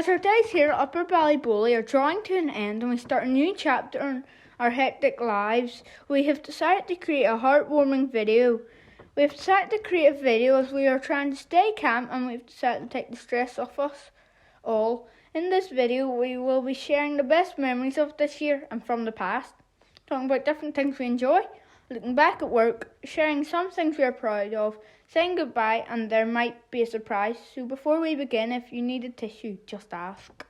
As our days here at Upper Ballyboley are drawing to an end and we start a new chapter in our hectic lives, we have decided to create a heartwarming video. We have decided to create a video as we are trying to stay calm and we've decided to take the stress off us all. In this video we will be sharing the best memories of this year and from the past, talking about different things we enjoy, looking back at work, sharing some things we are proud of, saying goodbye, and there might be a surprise. So before we begin, if you need a tissue, just ask.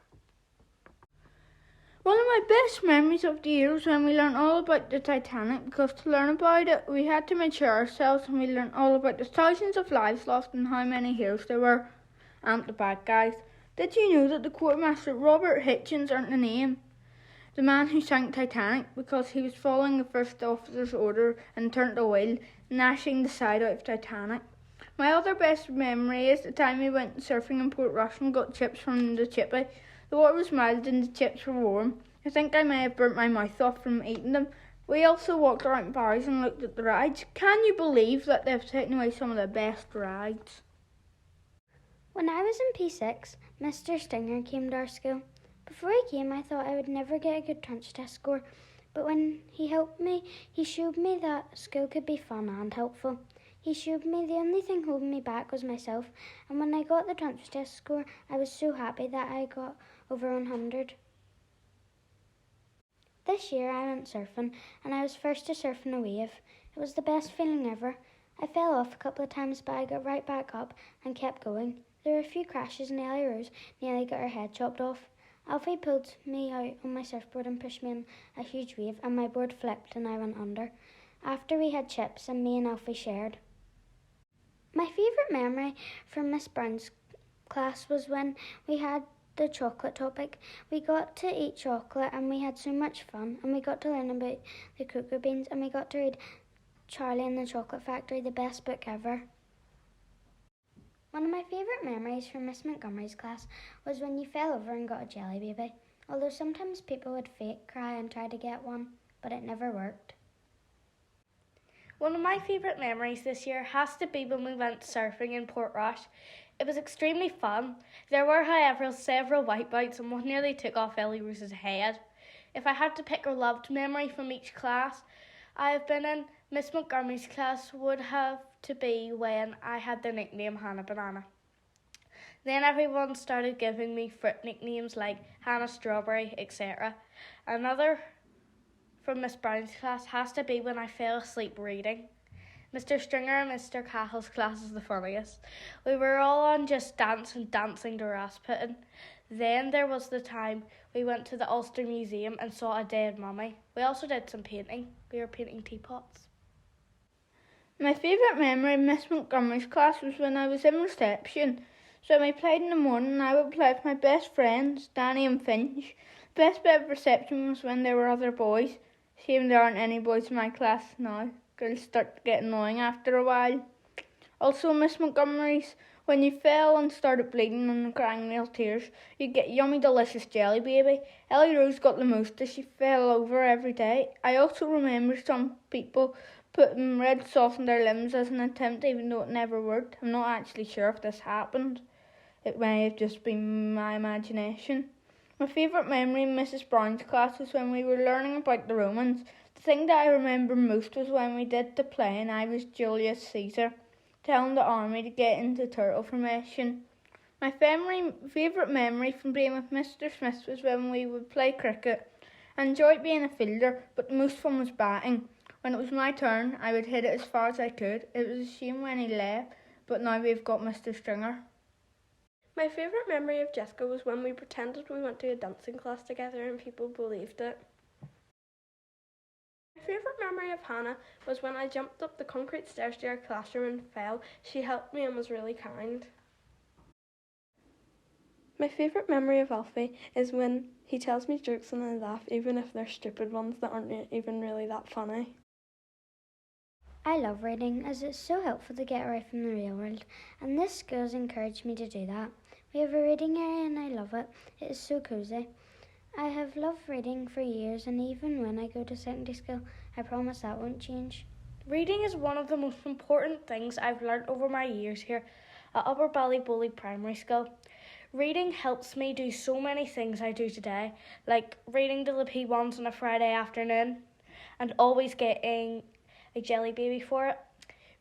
One of my best memories of the year was when we learned all about the Titanic, because to learn about it we had to mature ourselves and we learned all about the thousands of lives lost and how many heroes there were, and the bad guys. Did you know that the quartermaster Robert Hitchens earned the name the man who sank Titanic because he was following the first officer's order and turned the wheel, gnashing the side out of Titanic? My other best memory is the time we went surfing in Portrush and got chips from the chippy. The water was mild and the chips were warm. I think I may have burnt my mouth off from eating them. We also walked around Barry's and looked at the rides. Can you believe that they've taken away some of the best rides? When I was in P6, Mr. Stinger came to our school. Before he came, I thought I would never get a good trench test score, but when he helped me, he showed me that school could be fun and helpful. He showed me the only thing holding me back was myself, and when I got the trench test score, I was so happy that I got over 100. This year I went surfing, and I was first to surf in a wave. It was the best feeling ever. I fell off a couple of times, but I got right back up and kept going. There were a few crashes and Ellie Rose nearly got her head chopped off. Alfie pulled me out on my surfboard and pushed me in a huge wave, and my board flipped and I went under. After we had chips and me and Alfie shared. My favourite memory from Miss Brown's class was when we had the chocolate topic. We got to eat chocolate and we had so much fun, and we got to learn about the cocoa beans, and we got to read Charlie and the Chocolate Factory, the best book ever. One of my favourite memories from Miss Montgomery's class was when you fell over and got a jelly baby, although sometimes people would fake cry and try to get one, but it never worked. One of my favourite memories this year has to be when we went surfing in Portrush. It was extremely fun. There were, however, several wipeouts and one nearly took off Ellie Rose's head. If I had to pick a loved memory from each class I have been in, Miss Montgomery's class would have to be when I had the nickname Hannah Banana. Then everyone started giving me fruit nicknames like Hannah Strawberry, etc. Another from Miss Brown's class has to be when I fell asleep reading. Mr. Stringer and Mr. Cahill's class is the funniest. We were all on just dancing to Rasputin. Then there was the time we went to the Ulster Museum and saw a dead mummy. We also did some painting. We were painting teapots. My favourite memory in Miss Montgomery's class was when I was in reception. So when we played in the morning, I would play with my best friends, Danny and Finch. The best bit of reception was when there were other boys. Shame there aren't any boys in my class now. Girls start to get annoying after a while. Also, Miss Montgomery's, when you fell and started bleeding and crying real tears, you'd get yummy delicious jelly baby. Ellie Rose got the most as she fell over every day. I also remember some people putting red sauce on their limbs as an attempt, even though it never worked. I'm not actually sure if this happened. It may have just been my imagination. My favourite memory in Mrs. Brown's class was when we were learning about the Romans. The thing that I remember most was when we did the play and I was Julius Caesar, telling the army to get into turtle formation. My favourite memory from being with Mr. Smith was when we would play cricket. I enjoyed being a fielder, but the most fun was batting. When it was my turn, I would hit it as far as I could. It was a shame when he left, but now we've got Mr. Stringer. My favourite memory of Jessica was when we pretended we went to a dancing class together and people believed it. My favourite memory of Hannah was when I jumped up the concrete stairs to our classroom and fell. She helped me and was really kind. My favourite memory of Alfie is when he tells me jokes and I laugh, even if they're stupid ones that aren't even really that funny. I love reading as it's so helpful to get away from the real world, and this school has encouraged me to do that. We have a reading area and I love it. It is so cosy. I have loved reading for years, and even when I go to secondary school, I promise that won't change. Reading is one of the most important things I've learnt over my years here at Upper Ballyboley Primary School. Reading helps me do so many things I do today, like reading to the P1s on a Friday afternoon and always getting a jelly baby for it,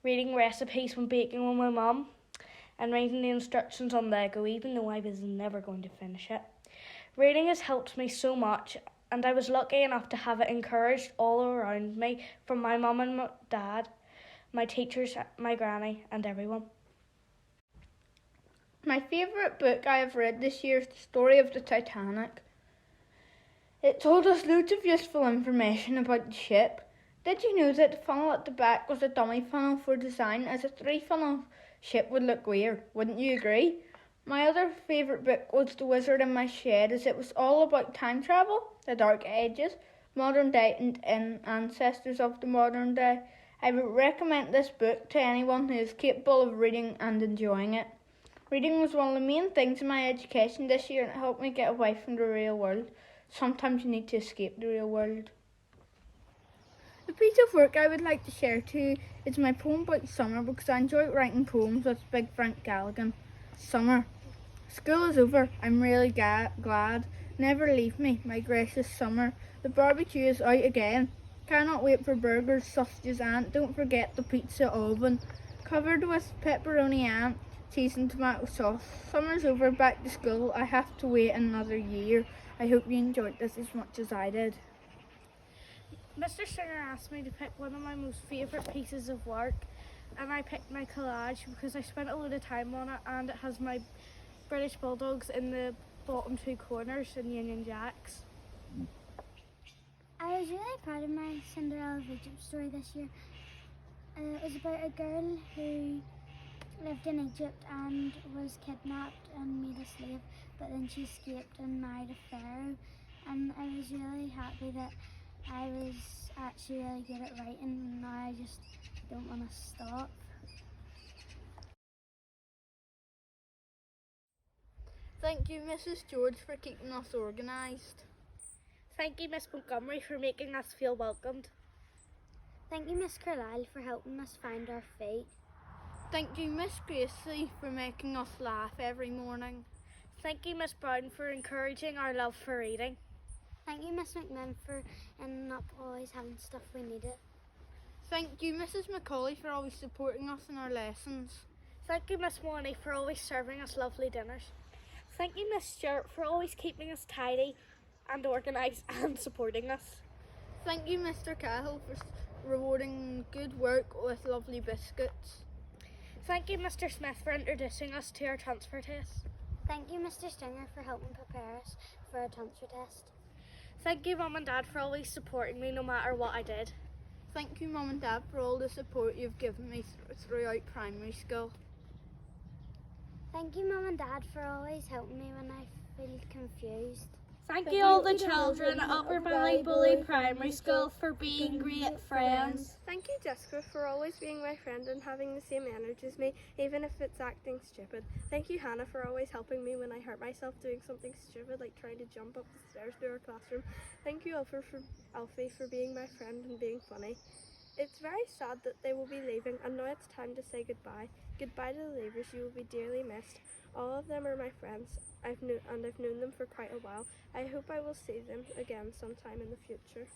reading recipes when baking with my mum, and reading the instructions on Lego even though I was never going to finish it. Reading has helped me so much, and I was lucky enough to have it encouraged all around me from my mum and my dad, my teachers, my granny and everyone. My favourite book I have read this year is The Story of the Titanic. It told us loads of useful information about the ship. Did you know that the funnel at the back was a dummy funnel for design, as a 3-funnel ship would look weird? Wouldn't you agree? My other favourite book was The Wizard in My Shed, as it was all about time travel, the dark ages, modern day and ancestors of the modern day. I would recommend this book to anyone who is capable of reading and enjoying it. Reading was one of the main things in my education this year, and it helped me get away from the real world. Sometimes you need to escape the real world. The piece of work I would like to share to you is my poem about summer, because I enjoy writing poems with Big Frank Galligan. Summer. School is over. I'm really glad. Never leave me, my gracious summer. The barbecue is out again. Cannot wait for burgers, sausages and don't forget the pizza oven. Covered with pepperoni and cheese and tomato sauce. Summer's over, back to school. I have to wait another year. I hope you enjoyed this as much as I did. Mr. Singer asked me to pick one of my most favourite pieces of work, and I picked my collage because I spent a lot of time on it, and it has my British Bulldogs in the bottom 2 corners and Union Jacks. I was really proud of my Cinderella of Egypt story this year. It was about a girl who lived in Egypt and was kidnapped and made a slave, but then she escaped and married a pharaoh, and I was really happy that I was actually really good at writing, and now I just don't want to stop. Thank you, Mrs. George, for keeping us organised. Thank you, Miss Montgomery, for making us feel welcomed. Thank you, Miss Carlisle, for helping us find our feet. Thank you, Miss Gracie, for making us laugh every morning. Thank you, Miss Brown, for encouraging our love for reading. Thank you, Miss McMinn, for ending up always having stuff we needed. Thank you, Mrs. Macaulay, for always supporting us in our lessons. Thank you, Miss Mooney, for always serving us lovely dinners. Thank you, Miss Stewart, for always keeping us tidy and organised and supporting us. Thank you, Mr. Cahill, for rewarding good work with lovely biscuits. Thank you, Mr. Smith, for introducing us to our transfer test. Thank you, Mr. Stringer, for helping prepare us for our transfer test. Thank you, Mum and Dad, for always supporting me no matter what I did. Thank you, Mum and Dad, for all the support you've given me throughout primary school. Thank you, Mum and Dad, for always helping me when I feel confused. Thank you all the children at Upper Ballyboley Primary School for being great friends. Thank you, Jessica, for always being my friend and having the same energy as me, even if it's acting stupid. Thank you, Hannah, for always helping me when I hurt myself doing something stupid, like trying to jump up the stairs to our classroom. Thank you, Alfie, for being my friend and being funny. It's very sad that they will be leaving, and now it's time to say goodbye. Goodbye to the leavers, you will be dearly missed. All of them are my friends, I've known them for quite a while. I hope I will see them again sometime in the future.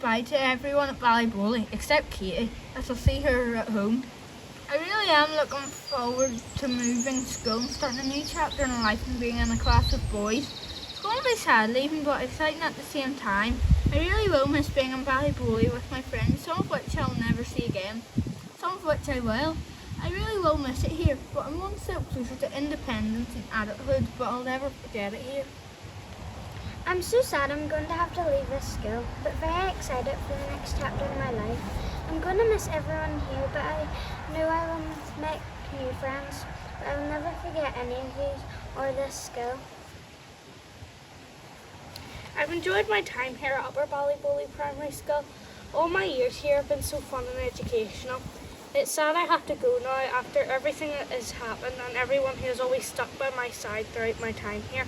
goodbye to everyone at Ballyboley, except Katie, as I'll see her at home. I really am looking forward to moving school and starting a new chapter in life and being in a class with boys. It's going to be sad leaving, but exciting at the same time. I really will miss being in Ballyboley with my friends, some of which I'll never see again, some of which I will. I really will miss it here, but I'm one step closer to independence and adulthood, but I'll never forget it here. I'm so sad I'm going to have to leave this school, but very excited for the next chapter in my life. I'm going to miss everyone here, but I know I will make new friends. But I will never forget any of these or this school. I've enjoyed my time here at Upper Ballyboley Primary School. All my years here have been so fun and educational. It's sad I have to go now after everything that has happened and everyone who has always stuck by my side throughout my time here.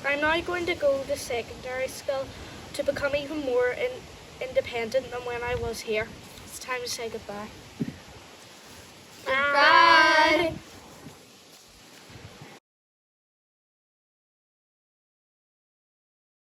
I'm now going to go to secondary school to become even more independent than when I was here. It's time to say goodbye. Bye!